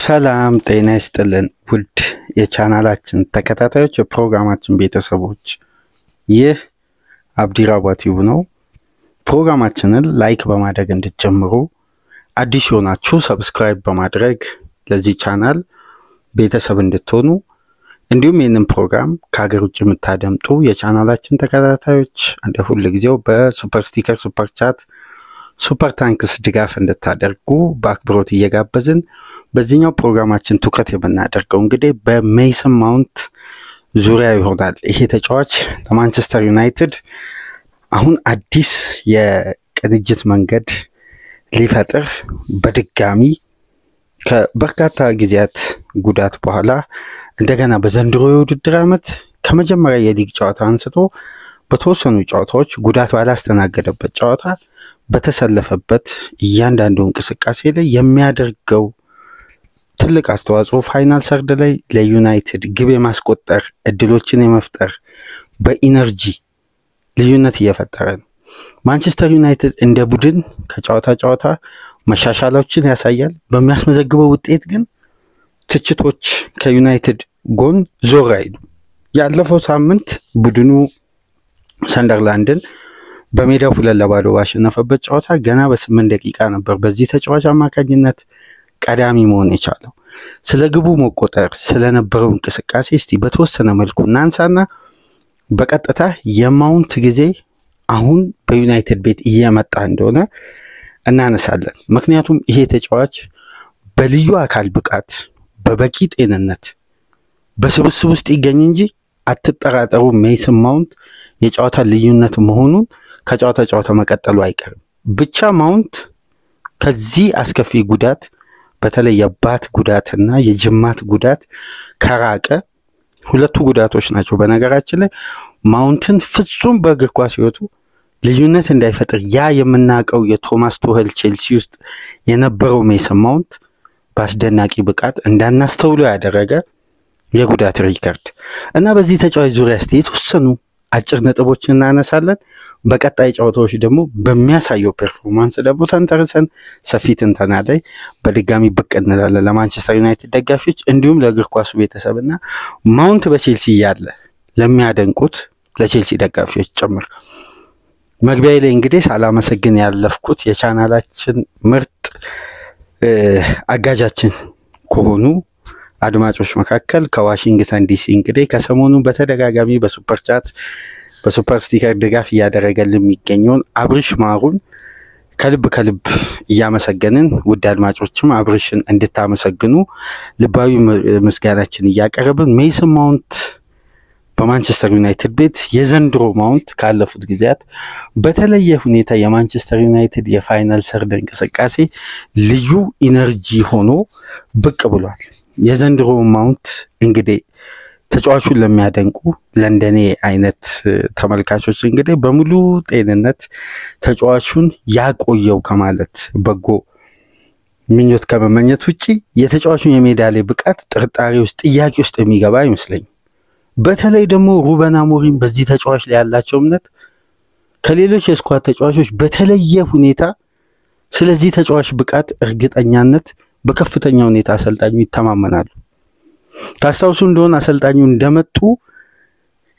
ሰላም ጤና ይስጥልን ውድ የቻናላችን ተከታታዮች የፕሮግራማችን ቤተሰቦች ይህ አብዲራዋ ቲዩብ ነው። ፕሮግራማችንን ላይክ በማድረግ እንድትጀምሩ አዲስ ሆናችሁ ሰብስክራይብ በማድረግ ለዚህ ቻናል ቤተሰብ እንድትሆኑ እንዲሁም ይህንን ፕሮግራም ከሀገር ውጭ የምታደምጡ የቻናላችን ተከታታዮች እንደ ሁሉ ጊዜው በሱፐር ስቲከር ሱፐር ቻት ሱፐር ታንክስ ድጋፍ እንድታደርጉ በአክብሮት እየጋበዝን በዚህኛው ፕሮግራማችን ትኩረት የምናደርገው እንግዲህ በሜይሰን ማውንት ዙሪያ ይሆናል። ይሄ ተጫዋች ለማንቸስተር ዩናይትድ አሁን አዲስ የቅንጅት መንገድ ሊፈጥር በድጋሚ ከበርካታ ጊዜያት ጉዳት በኋላ እንደገና በዘንድሮ የውድድር ዓመት ከመጀመሪያ የሊግ ጨዋታ አንስቶ በተወሰኑ ጨዋታዎች ጉዳት ባላስተናገደበት ጨዋታ በተሰለፈበት እያንዳንዱ እንቅስቃሴ ላይ የሚያደርገው ትልቅ አስተዋጽኦ ፋይናል ሰርድ ላይ ለዩናይትድ ግብ የማስቆጠር እድሎችን የመፍጠር በኢነርጂ ልዩነት እየፈጠረ ነው። ማንቸስተር ዩናይትድ እንደ ቡድን ከጨዋታ ጨዋታ መሻሻሎችን ያሳያል። በሚያስመዘግበው ውጤት ግን ትችቶች ከዩናይትድ ጎን ዞር አይሉ። ያለፈው ሳምንት ቡድኑ ሰንደርላንድን በሜዳው 2-0 ባሸነፈበት ጨዋታ ገና በ8 ደቂቃ ነበር በዚህ ተጫዋች አማካኝነት ቀዳሚ መሆን የቻለው። ስለ ግቡ መቆጠር ስለነበረው እንቅስቃሴ እስቲ በተወሰነ መልኩ እናንሳና በቀጥታ የማውንት ጊዜ አሁን በዩናይትድ ቤት እየመጣ እንደሆነ እናነሳለን። ምክንያቱም ይሄ ተጫዋች በልዩ አካል ብቃት በበቂ ጤንነት በስብስብ ውስጥ ይገኝ እንጂ አትጠራጠሩ ሜይሰን ማውንት የጨዋታ ልዩነት መሆኑን ከጨዋታ ጨዋታ መቀጠሉ አይቀርም። ብቻ ማውንት ከዚህ አስከፊ ጉዳት በተለይ የባት ጉዳትና የጅማት ጉዳት ከራቀ ሁለቱ ጉዳቶች ናቸው በነገራችን ላይ ማውንትን ፍጹም በእግር ኳስ ህይወቱ ልዩነት እንዳይፈጥር ያ የምናቀው የቶማስ ቱኸል ቼልሲ ውስጥ የነበረው ሜይሰን ማውንት በአስደናቂ ብቃት እንዳናስተውለው ያደረገ የጉዳት ሪከርድ እና በዚህ ተጫዋች ዙሪያ እስቲ የተወሰኑ አጭር ነጥቦችን እናነሳለን። በቀጣይ ጨዋታዎች ደግሞ በሚያሳየው ፐርፎርማንስ ደግሞ ተንተርሰን ሰፊ ትንተና ላይ በድጋሚ ብቅ እንላለን ለማንቸስተር ዩናይትድ ደጋፊዎች እንዲሁም ለእግር ኳሱ ቤተሰብና ማውንት በቼልሲ ያለ ለሚያደንቁት ለቼልሲ ደጋፊዎች ጭምር። መግቢያ ላይ እንግዲህ ሳላመሰግን ያለፍኩት የቻናላችን ምርጥ አጋጃችን ከሆኑ አድማጮች መካከል ከዋሽንግተን ዲሲ እንግዲህ ከሰሞኑ በተደጋጋሚ በሱፐር ቻት በሱፐር ስቲከር ድጋፍ እያደረገልን የሚገኘውን አብርሽ ማሩን ከልብ እያመሰገንን ውድ አድማጮችም አብርሽን እንድታመሰግኑ ልባዊ ምስጋናችን እያቀረብን ሜይሰን ማውንት በማንቸስተር ዩናይትድ ቤት የዘንድሮ ማውንት ካለፉት ጊዜያት በተለየ ሁኔታ የማንቸስተር ዩናይትድ የፋይናል ሰርድ እንቅስቃሴ ልዩ ኢነርጂ ሆኖ ብቅ ብሏል። የዘንድሮ ማውንት እንግዲህ ተጫዋቹን ለሚያደንቁ ለንደኔ አይነት ተመልካቾች እንግዲህ በሙሉ ጤንነት ተጫዋቹን ያቆየው ከማለት በጎ ምኞት ከመመኘት ውጪ የተጫዋቹን የሜዳ ላይ ብቃት ጥርጣሬ ውስጥ ጥያቄ ውስጥ የሚገባ አይመስለኝም። በተለይ ደግሞ ሩበን አሞሪም በዚህ ተጫዋች ላይ ያላቸው እምነት ከሌሎች የስኳድ ተጫዋቾች በተለየ ሁኔታ ስለዚህ ተጫዋች ብቃት እርግጠኛነት በከፍተኛ ሁኔታ አሰልጣኙ ይተማመናሉ። ታስታውሱ እንደሆነ አሰልጣኙ እንደመጡ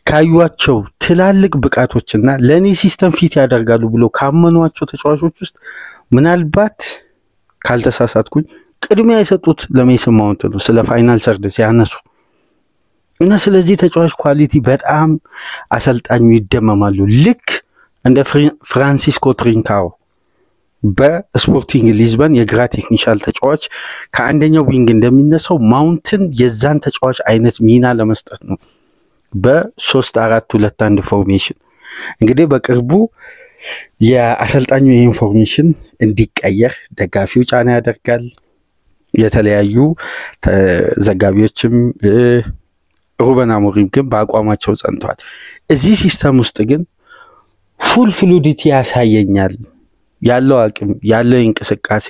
ካዩዋቸው ትላልቅ ብቃቶችና ለኔ ሲስተም ፊት ያደርጋሉ ብሎ ካመኗቸው ተጫዋቾች ውስጥ ምናልባት ካልተሳሳትኩኝ ቅድሚያ የሰጡት ለሜይሰን ማውንት ነው ስለ ፋይናል ሰርድ ሲያነሱ እና ስለዚህ ተጫዋች ኳሊቲ በጣም አሰልጣኙ ይደመማሉ። ልክ እንደ ፍራንሲስኮ ትሪንካኦ በስፖርቲንግ ሊዝበን የግራ ቴክኒሻል ተጫዋች ከአንደኛው ዊንግ እንደሚነሳው ማውንትን የዛን ተጫዋች አይነት ሚና ለመስጠት ነው በ3-4-2-1 ፎርሜሽን። እንግዲህ በቅርቡ የአሰልጣኙ ይሄን ፎርሜሽን እንዲቀየር ደጋፊው ጫና ያደርጋል። የተለያዩ ዘጋቢዎችም ሩበን አሞሪም ግን በአቋማቸው ጸንተዋል። እዚህ ሲስተም ውስጥ ግን ፉል ፍሉዲቲ ያሳየኛል ያለው አቅም ያለው እንቅስቃሴ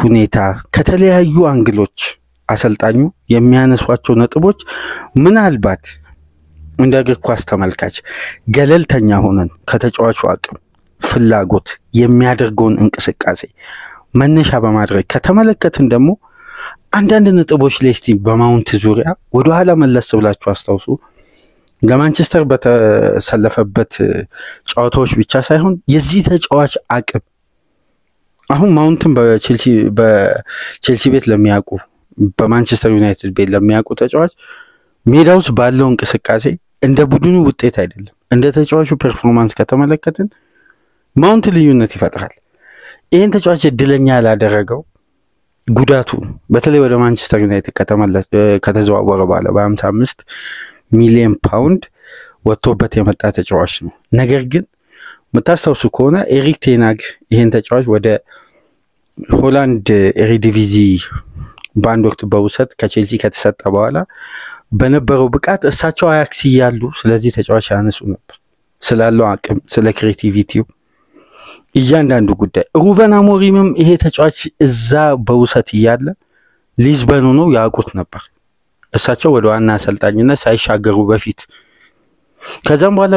ሁኔታ ከተለያዩ አንግሎች አሰልጣኙ የሚያነሷቸው ነጥቦች ምናልባት እንደ እግር ኳስ ተመልካች ገለልተኛ ሆነን ከተጫዋቹ አቅም ፍላጎት የሚያደርገውን እንቅስቃሴ መነሻ በማድረግ ከተመለከትን ደግሞ አንዳንድ ነጥቦች ላይ እስቲ በማውንት ዙሪያ ወደ ኋላ መለስ ብላችሁ አስታውሱ። ለማንቸስተር በተሰለፈበት ጨዋታዎች ብቻ ሳይሆን የዚህ ተጫዋች አቅም አሁን ማውንትን በቼልሲ ቤት ለሚያውቁ በማንቸስተር ዩናይትድ ቤት ለሚያውቁ ተጫዋች ሜዳው ውስጥ ባለው እንቅስቃሴ እንደ ቡድኑ ውጤት አይደለም እንደ ተጫዋቹ ፐርፎርማንስ ከተመለከትን ማውንት ልዩነት ይፈጥራል። ይሄን ተጫዋች እድለኛ ያላደረገው ጉዳቱ በተለይ ወደ ማንቸስተር ዩናይትድ ከተዘዋወረ በኋላ በ55 ሚሊዮን ፓውንድ ወጥቶበት የመጣ ተጫዋች ነው። ነገር ግን መታስተውሱ ከሆነ ኤሪክ ቴናግ ይሄን ተጫዋች ወደ ሆላንድ ኤሪዲቪዚ ባንድ ወቅት በውሰት ከቼልሲ ከተሰጠ በኋላ በነበረው ብቃት እሳቸው አያክስ ያሉ ስለዚህ ተጫዋች ያነሱ ነበር ስላለው አቅም ስለ ክሬቲቪቲው እያንዳንዱ ጉዳይ። ሩበን አሞሪምም ይሄ ተጫዋች እዛ በውሰት ያለ ሊዝበን ነው ያውቁት ነበር እሳቸው ወደ ዋና አሰልጣኝነት ሳይሻገሩ በፊት። ከዛም በኋላ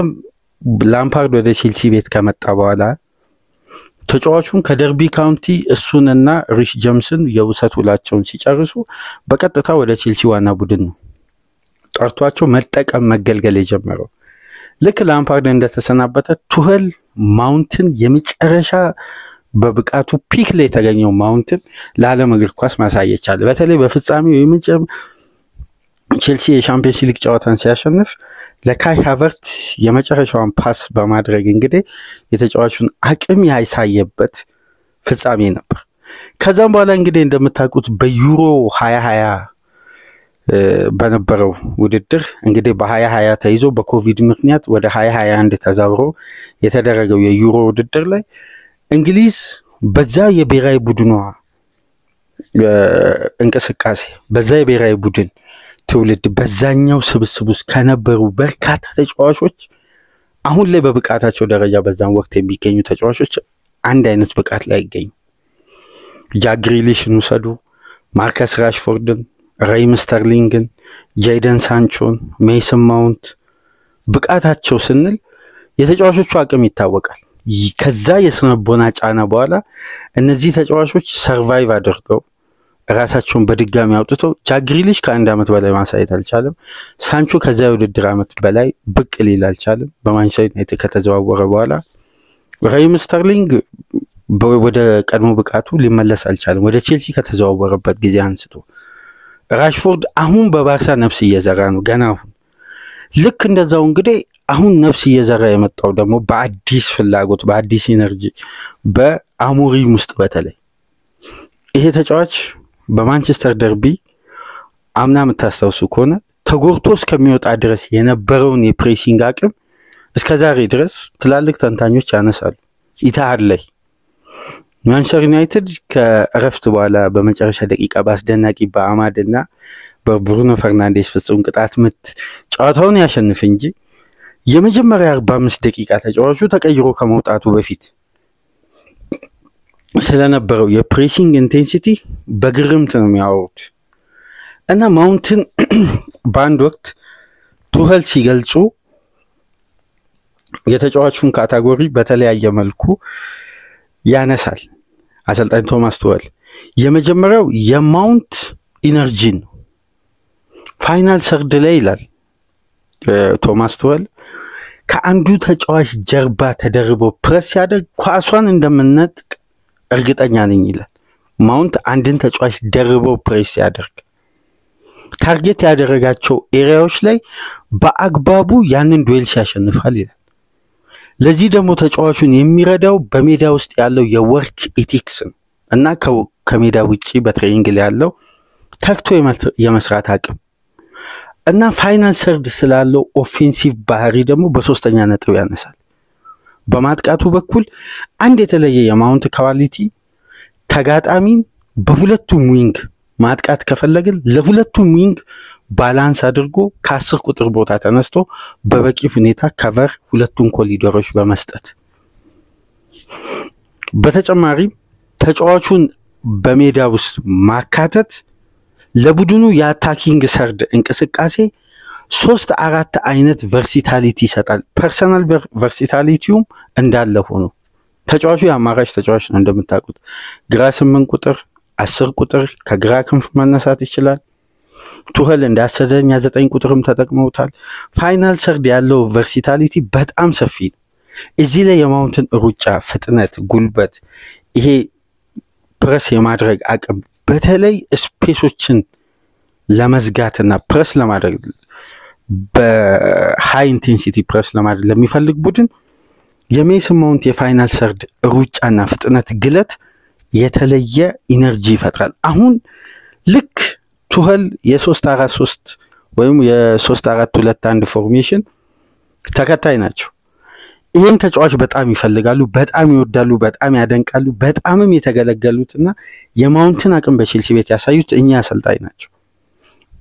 ላምፓርድ ወደ ቼልሲ ቤት ከመጣ በኋላ ተጫዋቹን ከደርቢ ካውንቲ እሱንና ሪሽ ጀምስን የውሰት ውላቸውን ሲጨርሱ በቀጥታ ወደ ቼልሲ ዋና ቡድን ነው ጠርቷቸው መጠቀም መገልገል የጀመረው። ልክ ላምፓርድ እንደተሰናበተ ቱኸል ማውንትን የመጨረሻ በብቃቱ ፒክ ላይ የተገኘው ማውንትን ለዓለም እግር ኳስ ማሳየት ቻለ። በተለይ በፍጻሜው ቼልሲ የሻምፒየንስ ሊግ ጨዋታን ሲያሸንፍ ለካይ ሃቨርት የመጨረሻውን ፓስ በማድረግ እንግዲህ የተጫዋቹን አቅም ያሳየበት ፍጻሜ ነበር። ከዛም በኋላ እንግዲህ እንደምታውቁት በዩሮ 2020 በነበረው ውድድር እንግዲህ በ2020 ተይዞ በኮቪድ ምክንያት ወደ 2021 ተዛውሮ የተደረገው የዩሮ ውድድር ላይ እንግሊዝ በዛ የብሔራዊ ቡድኗ እንቅስቃሴ በዛ የብሔራዊ ቡድን ትውልድ በዛኛው ስብስብ ውስጥ ከነበሩ በርካታ ተጫዋቾች አሁን ላይ በብቃታቸው ደረጃ በዛን ወቅት የሚገኙ ተጫዋቾች አንድ አይነት ብቃት ላይ ይገኙ። ጃክ ግሪሊሽን ውሰዱ፣ ማርከስ ራሽፎርድን፣ ራሂም ስተርሊንግን፣ ጄደን ሳንቾን፣ ሜሰን ማውንት ብቃታቸው ስንል የተጫዋቾቹ አቅም ይታወቃል። ከዛ የስነቦና ጫና በኋላ እነዚህ ተጫዋቾች ሰርቫይቭ አድርገው ራሳቸውን በድጋሚ አውጥተው ጃክ ግሪሊሽ ከአንድ አመት በላይ ማሳየት አልቻለም። ሳንቾ ከዛ የውድድር አመት በላይ ብቅ ሊል አልቻለም በማንቸስተር ዩናይትድ ከተዘዋወረ በኋላ። ራሂም ስተርሊንግ ወደ ቀድሞ ብቃቱ ሊመለስ አልቻለም ወደ ቼልሲ ከተዘዋወረበት ጊዜ አንስቶ። ራሽፎርድ አሁን በባርሳ ነፍስ እየዘራ ነው ገና አሁን። ልክ እንደዛው እንግዲህ አሁን ነፍስ እየዘራ የመጣው ደግሞ በአዲስ ፍላጎት በአዲስ ኢነርጂ በአሞሪም ውስጥ በተለይ ይሄ ተጫዋች በማንቸስተር ደርቢ አምና መታስተውሱ ከሆነ ተጎርቶ እስከሚወጣ ድረስ የነበረውን የፕሬሲንግ አቅም እስከዛሬ ድረስ ትላልቅ ተንታኞች ያነሳሉ። ኢታሃድ ላይ ማንቸስተር ዩናይትድ ከእረፍት በኋላ በመጨረሻ ደቂቃ ባስደናቂ በአማድና በብሩኖ ፈርናንዴስ ፍጹም ቅጣት ምት ጨዋታውን ያሸንፍ እንጂ የመጀመሪያ 45 ደቂቃ ተጫዋቹ ተቀይሮ ከመውጣቱ በፊት ስለነበረው የፕሬሲንግ ኢንቴንሲቲ በግርምት ነው የሚያወሩት። እና ማውንትን ባንድ ወቅት ቱኸል ሲገልጹ የተጫዋቹን ካታጎሪ በተለያየ መልኩ ያነሳል አሰልጣኝ ቶማስ ቱኸል። የመጀመሪያው የማውንት ኢነርጂ ነው። ፋይናል ሰርድ ላይ ይላል ቶማስ ቱኸል ከአንዱ ተጫዋች ጀርባ ተደርቦ ፕሬስ ያደርግ ኳሷን እንደምንነጥቅ እርግጠኛ ነኝ ይላል። ማውንት አንድን ተጫዋች ደርቦ ፕሬስ ያደርግ ታርጌት ያደረጋቸው ኤሪያዎች ላይ በአግባቡ ያንን ዱኤል ያሸንፋል ይላል። ለዚህ ደግሞ ተጫዋቹን የሚረዳው በሜዳ ውስጥ ያለው የወርክ ኢቲክስ እና ከሜዳ ውጪ በትሬኒንግ ላይ ያለው ተክቶ የመስራት አቅም እና ፋይናል ሰርድ ስላለው ኦፌንሲቭ ባህሪ ደግሞ በሶስተኛ ነጥብ ያነሳል። በማጥቃቱ በኩል አንድ የተለየ የማውንት ኳሊቲ ተጋጣሚን በሁለቱም ዊንግ ማጥቃት ከፈለግን ለሁለቱም ዊንግ ባላንስ አድርጎ ከ10 ቁጥር ቦታ ተነስቶ በበቂ ሁኔታ ከቨር ሁለቱን ኮሊደሮች በመስጠት በተጨማሪ ተጫዋቹን በሜዳ ውስጥ ማካተት ለቡድኑ የአታኪንግ ሰርድ እንቅስቃሴ 3-4 አይነት ቨርሲታሊቲ ይሰጣል። ፐርሰናል ቨርሲታሊቲውም እንዳለ ሆኖ ተጫዋቹ የአማራጭ ተጫዋች ነው እንደምታውቁት። ግራ 8 ቁጥር 10 ቁጥር ከግራ ክንፍ መነሳት ይችላል። ቱኸል እንደ 10ኛ 9 ቁጥርም ተጠቅመውታል። ፋይናል ሰርድ ያለው ቨርሲታሊቲ በጣም ሰፊ ነው። እዚህ ላይ የማውንትን ሩጫ፣ ፍጥነት፣ ጉልበት፣ ይሄ ፕረስ የማድረግ አቅም በተለይ ስፔሶችን ለመዝጋትና ፕረስ ለማድረግ በሃይ ኢንቴንሲቲ ፕረስ ለማድረግ ለሚፈልግ ቡድን የሜሰን ማውንት የፋይናል ሰርድ ሩጫና ፍጥነት ግለት የተለየ ኢነርጂ ይፈጥራል። አሁን ልክ ቱኸል የ3-4-3 ወይም የ3-4-2-1 ፎርሜሽን ተከታይ ናቸው። ይህን ተጫዋች በጣም ይፈልጋሉ፣ በጣም ይወዳሉ፣ በጣም ያደንቃሉ። በጣምም የተገለገሉትና የማውንትን አቅም በቼልሲ ቤት ያሳዩት እኛ አሰልጣኝ ናቸው።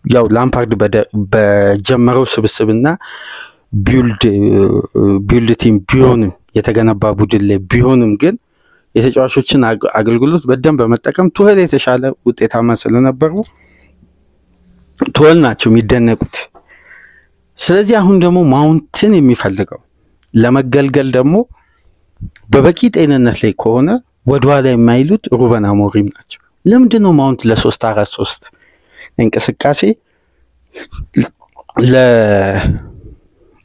ያው ላምፓርድ በጀመረው ስብስብና ቢልድ ቲም ቢሆንም የተገነባ ቡድን ላይ ቢሆንም ግን የተጫዋቾችን አገልግሎት በደንብ በመጠቀም ቱኸል የተሻለ ውጤታማ ስለነበሩ ቱኸል ናቸው የሚደነቁት። ስለዚህ አሁን ደግሞ ማውንትን የሚፈልገው ለመገልገል ደግሞ በበቂ ጤንነት ላይ ከሆነ ወደኋላ የማይሉት ሩበን አሞሪም ናቸው። ለምንድነው ማውንት ለ3-4-3 እንቅስቃሴ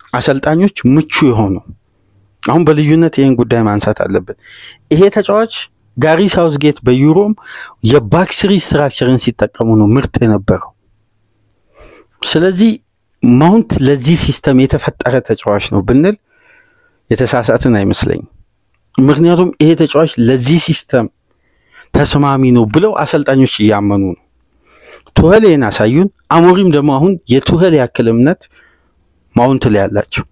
ለአሰልጣኞች ምቹ የሆነው? አሁን በልዩነት ይሄን ጉዳይ ማንሳት አለብን። ይሄ ተጫዋች ጋሪ ሳውዝጌት በዩሮም የባክስሪ ስትራክቸርን ሲጠቀሙ ነው ምርጥ የነበረው። ስለዚህ ማውንት ለዚህ ሲስተም የተፈጠረ ተጫዋች ነው ብንል የተሳሳትን አይመስለኝም። ምክንያቱም ይሄ ተጫዋች ለዚህ ሲስተም ተስማሚ ነው ብለው አሰልጣኞች እያመኑ ነው። ቱኸል ይሄን አሳዩን። አሞሪም ደግሞ አሁን የቱኸል ያክል እምነት ማውንት ላይ ያላቸው።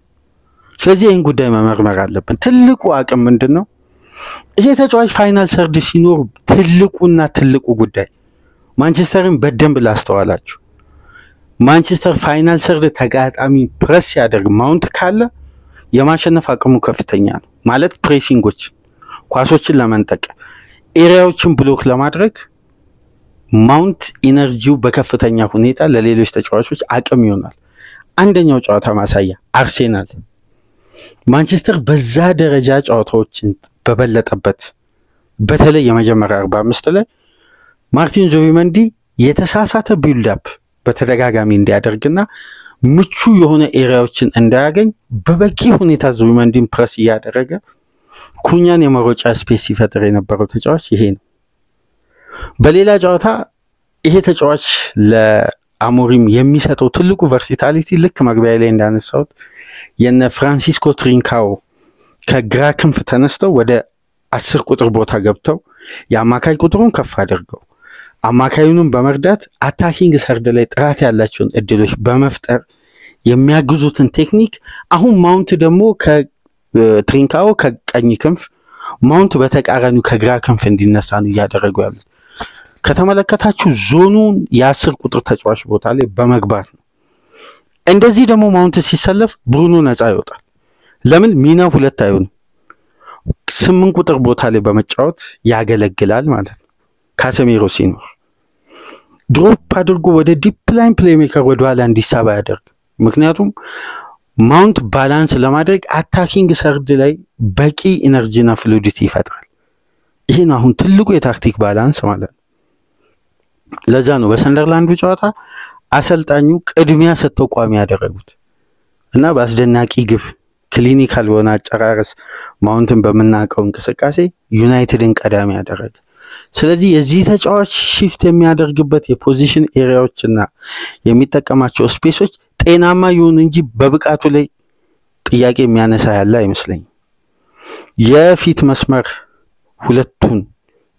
ስለዚህ ይህን ጉዳይ መመርመር አለብን። ትልቁ አቅም ምንድነው? ይሄ ተጫዋች ፋይናል ሰርድ ሲኖር ትልቁ ጉዳይ ማንቸስተርን በደንብ ላስተዋላችሁ፣ ማንቸስተር ፋይናል ሰርድ ተጋጣሚ ፕሬስ ያደርግ ማውንት ካለ የማሸነፍ አቅሙ ከፍተኛ ነው ማለት ፕሬሲንጎች፣ ኳሶችን ለመንጠቅ፣ ኤሪያዎችን ብሎክ ለማድረግ ማውንት ኢነርጂው በከፍተኛ ሁኔታ ለሌሎች ተጫዋቾች አቅም ይሆናል። አንደኛው ጨዋታ ማሳያ አርሴናል ማንቸስተር በዛ ደረጃ ጨዋታዎችን በበለጠበት በተለይ የመጀመሪያ 45 ላይ ማርቲን ዙቢመንዲ የተሳሳተ ቢልድ አፕ በተደጋጋሚ እንዲያደርግና ምቹ የሆነ ኤሪያዎችን እንዳያገኝ በበቂ ሁኔታ ዙቢመንዲን ፕረስ እያደረገ ኩኛን የመሮጫ ስፔስ ሲፈጥር የነበረው ተጫዋች ይሄ ነው። በሌላ ጨዋታ ይሄ ተጫዋች ለአሞሪም የሚሰጠው ትልቁ ቨርሲታሊቲ ልክ መግቢያ ላይ እንዳነሳሁት የነ ፍራንሲስኮ ትሪንካኦ ከግራ ክንፍ ተነስተው ወደ 10 ቁጥር ቦታ ገብተው የአማካይ ቁጥሩን ከፍ አድርገው አማካዩንም በመርዳት አታኪንግ ሰርድ ላይ ጥራት ያላቸውን እድሎች በመፍጠር የሚያግዙትን ቴክኒክ አሁን ማውንት ደግሞ ከትሪንካኦ ከቀኝ ክንፍ ማውንት በተቃራኒው ከግራ ክንፍ እንዲነሳ ነው እያደረጉ ያሉት። ከተመለከታችሁ ዞኑን የ10 ቁጥር ተጫዋች ቦታ ላይ በመግባት ነው። እንደዚህ ደግሞ ማውንት ሲሰለፍ ብሩኖ ነፃ ይወጣል። ለምን ሚናው ሁለት አይሆንም፣ 8 ቁጥር ቦታ ላይ በመጫወት ያገለግላል ማለት ነው። ካሰሜሮ ሲኖር ድሮፕ አድርጎ ወደ ዲፕ ላይን ፕሌይሜከር ወደ ኋላ እንዲሳባ ያደርግ። ምክንያቱም ማውንት ባላንስ ለማድረግ አታኪንግ ሰርድ ላይ በቂ ኢነርጂና ፍሉዲቲ ይፈጥራል። ይሄን አሁን ትልቁ የታክቲክ ባላንስ ማለት ነው። ለዛ ነው በሰንደርላንዱ ጨዋታ አሰልጣኙ ቅድሚያ ሰጥተው ቋሚ ያደረጉት እና በአስደናቂ ግብ ክሊኒካል በሆነ አጨራረስ ማውንትን በመናቀው እንቅስቃሴ ዩናይትድን ቀዳሚ ያደረገ። ስለዚህ የዚህ ተጫዋች ሺፍት የሚያደርግበት የፖዚሽን ኤሪያዎችና የሚጠቀማቸው ስፔሶች ጤናማ ይሁን እንጂ በብቃቱ ላይ ጥያቄ የሚያነሳ ያለ አይመስለኝም። የፊት መስመር ሁለቱን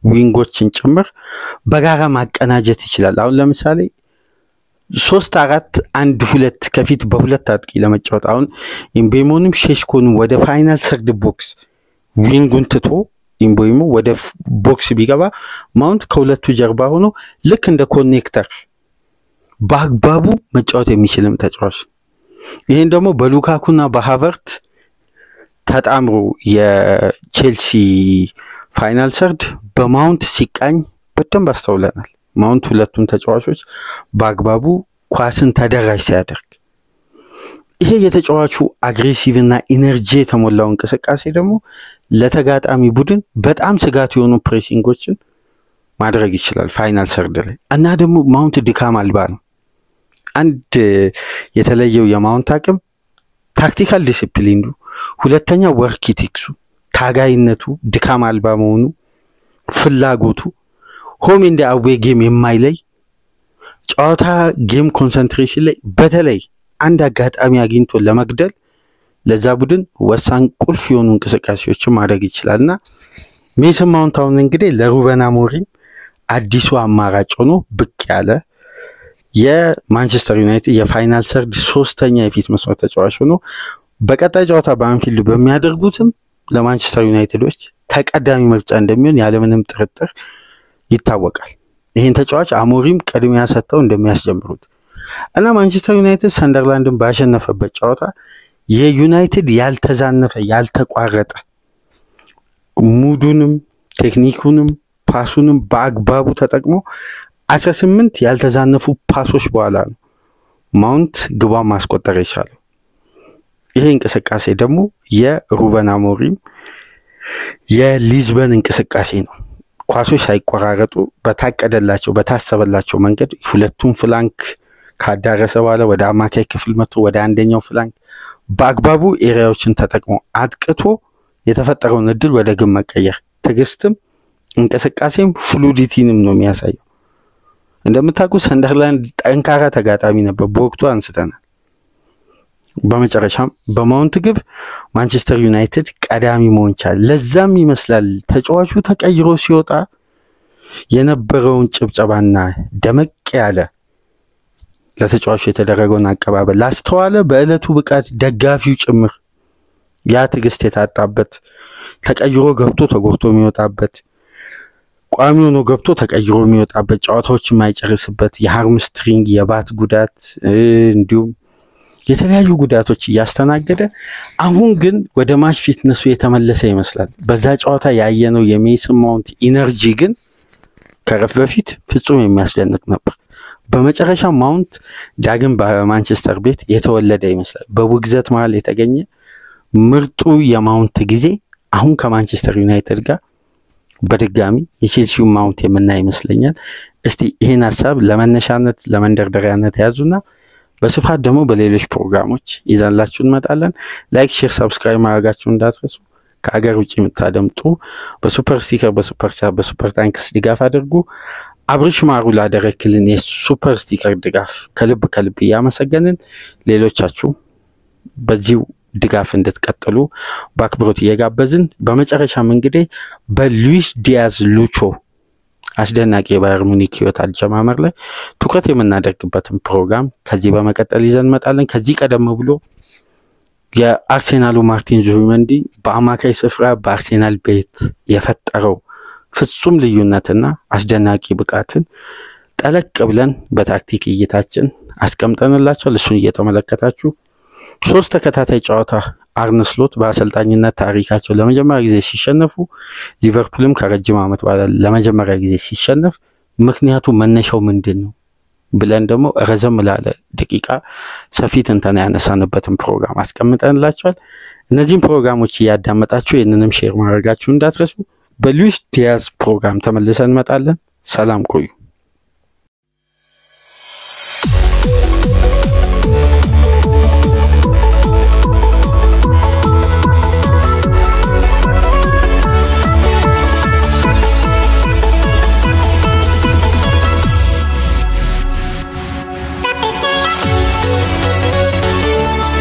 ዊንጎችን ጭምር በጋራ ማቀናጀት ይችላል። አሁን ለምሳሌ 3-4-1-2 ከፊት በሁለት አጥቂ ለመጫወት አሁን ኢምቤሞንም ሼሽኮንም ወደ ፋይናል ሰርድ ቦክስ ዊንጉን ትቶ ኢምቤሞ ወደ ቦክስ ቢገባ ማውንት ከሁለቱ ጀርባ ሆኖ ልክ እንደ ኮኔክተር በአግባቡ መጫወት የሚችልም ተጫዋች። ይሄን ደግሞ በሉካኩና በሃቨርት ተጣምሮ የቼልሲ ፋይናል ሰርድ በማውንት ሲቃኝ በደንብ አስተውለናል። ማውንት ሁለቱን ተጫዋቾች በአግባቡ ኳስን ተደራጅ ሲያደርግ ይሄ የተጫዋቹ አግሬሲቭና ኢነርጂ የተሞላው እንቅስቃሴ ደግሞ ለተጋጣሚ ቡድን በጣም ስጋት የሆኑ ፕሬሲንጎችን ማድረግ ይችላል ፋይናል ሰርድ ላይ እና ደግሞ ማውንት ድካም አልባ ነው። አንድ የተለየው የማውንት አቅም ታክቲካል ዲሲፕሊኑ፣ ሁለተኛ ወርክ ኢቲክሱ ታጋይነቱ፣ ድካም አልባ መሆኑ፣ ፍላጎቱ፣ ሆም ኤንድ አዌ ጌም የማይለይ ጨዋታ ጌም ኮንሰንትሬሽን ላይ በተለይ አንድ አጋጣሚ አግኝቶ ለመግደል ለዛ ቡድን ወሳኝ ቁልፍ የሆኑ እንቅስቃሴዎችን ማድረግ ይችላልና ሜሰን ማውንት አሁን እንግዲህ ለሩበን አሞሪም አዲሱ አማራጭ ሆኖ ብቅ ያለ የማንቸስተር ዩናይትድ የፋይናል ሰርድ ሶስተኛ የፊት መስመር ተጫዋች ሆኖ በቀጣይ ጨዋታ በአንፊልድ በሚያደርጉትም ለማንቸስተር ዩናይትዶች ተቀዳሚ ምርጫ እንደሚሆን ያለምንም ጥርጥር ይታወቃል። ይሄን ተጫዋች አሞሪም ቅድሚያ ሰጥተው እንደሚያስጀምሩት እና ማንቸስተር ዩናይትድ ሰንደርላንድን ባሸነፈበት ጨዋታ የዩናይትድ ያልተዛነፈ ያልተቋረጠ ሙዱንም ቴክኒኩንም ፓሱንም በአግባቡ ተጠቅሞ 18 ያልተዛነፉ ፓሶች በኋላ ነው ማውንት ግቧን ማስቆጠር የቻለው። ይሄ እንቅስቃሴ ደግሞ የሩበን አሞሪም የሊዝበን እንቅስቃሴ ነው። ኳሶች ሳይቆራረጡ በታቀደላቸው በታሰበላቸው መንገድ ሁለቱም ፍላንክ ካዳረሰ በኋላ ወደ አማካይ ክፍል መጥቶ ወደ አንደኛው ፍላንክ በአግባቡ ኤሪያዎችን ተጠቅሞ አጥቅቶ የተፈጠረውን እድል ወደ ግብ መቀየር ትግስትም እንቅስቃሴም ፍሉዲቲንም ነው የሚያሳየው። እንደምታውቁት ሰንደርላንድ ጠንካራ ተጋጣሚ ነበር፣ በወቅቱ አንስተናል። በመጨረሻም በማውንት ግብ ማንቸስተር ዩናይትድ ቀዳሚ መሆን ቻለ። ለዛም ይመስላል ተጫዋቹ ተቀይሮ ሲወጣ የነበረውን ጭብጨባና ደመቅ ያለ ለተጫዋቹ የተደረገውን አቀባበል ላስተዋለ በእለቱ ብቃት ደጋፊው ጭምር ያ ትግስት የታጣበት ተቀይሮ ገብቶ ተጎድቶ የሚወጣበት ቋሚ ሆኖ ገብቶ ተቀይሮ የሚወጣበት ጨዋታዎችን የማይጨርስበት የሃርምስትሪንግ የባት ጉዳት እንዲሁም የተለያዩ ጉዳቶች ያስተናገደ አሁን ግን ወደ ማች ፊትነሱ የተመለሰ ይመስላል። በዛ ጨዋታ ያየነው የሜሰን ማውንት ኢነርጂ ግን ከረፍ በፊት ፍጹም የሚያስደንቅ ነበር። በመጨረሻ ማውንት ዳግም በማንቸስተር ቤት የተወለደ ይመስላል። በውግዘት መሃል የተገኘ ምርጡ የማውንት ጊዜ አሁን ከማንቸስተር ዩናይትድ ጋር በድጋሚ የቼልሲው ማውንት የምናይ ይመስለኛል። እስቲ ይሄን ሐሳብ ለመነሻነት ለመንደርደሪያነት ያዙና በስፋት ደግሞ በሌሎች ፕሮግራሞች ይዘንላችሁ እንመጣለን። ላይክ፣ ሼር፣ ሰብስክራይብ ማድረጋችሁን እንዳትረሱ። ከሀገር ውጭ የምታደምጡ በሱፐር ስቲከር፣ በሱፐር ቻት፣ በሱፐር ታንክስ ድጋፍ አድርጉ። አብርሽ ማሩ ላደረክልን የሱፐር ስቲከር ድጋፍ ከልብ እያመሰገንን ሌሎቻችሁ በዚሁ ድጋፍ እንድትቀጥሉ በአክብሮት እየጋበዝን በመጨረሻም እንግዲህ በሉዊስ ዲያዝ ሉቾ አስደናቂ የባየር ሙኒክ ህይወት አጀማመር ላይ ትኩረት የምናደርግበትን ፕሮግራም ከዚህ በመቀጠል ይዘን እንመጣለን። ከዚህ ቀደም ብሎ የአርሴናሉ ማርቲን ዙቢሜንዲ በአማካይ ስፍራ በአርሴናል ቤት የፈጠረው ፍጹም ልዩነትና አስደናቂ ብቃትን ጠለቅ ብለን በታክቲክ እይታችን አስቀምጠንላችኋል። እሱን እየተመለከታችሁ 3 ተከታታይ ጨዋታ አርነ ስሎት በአሰልጣኝነት ታሪካቸው ለመጀመሪያ ጊዜ ሲሸነፉ ሊቨርፑልም ከረጅም ዓመት በኋላ ለመጀመሪያ ጊዜ ሲሸነፍ ምክንያቱ መነሻው ምንድነው ብለን ደግሞ ረዘም ላለ ደቂቃ ሰፊ ትንተና ያነሳንበትን ፕሮግራም አስቀምጠንላችኋል። እነዚህን ፕሮግራሞች ያዳመጣችሁ ይህንንም ሼር ማድረጋችሁ እንዳትረሱ። በሉዊስ ዲያዝ ፕሮግራም ተመልሰን እንመጣለን። ሰላም ቆዩ።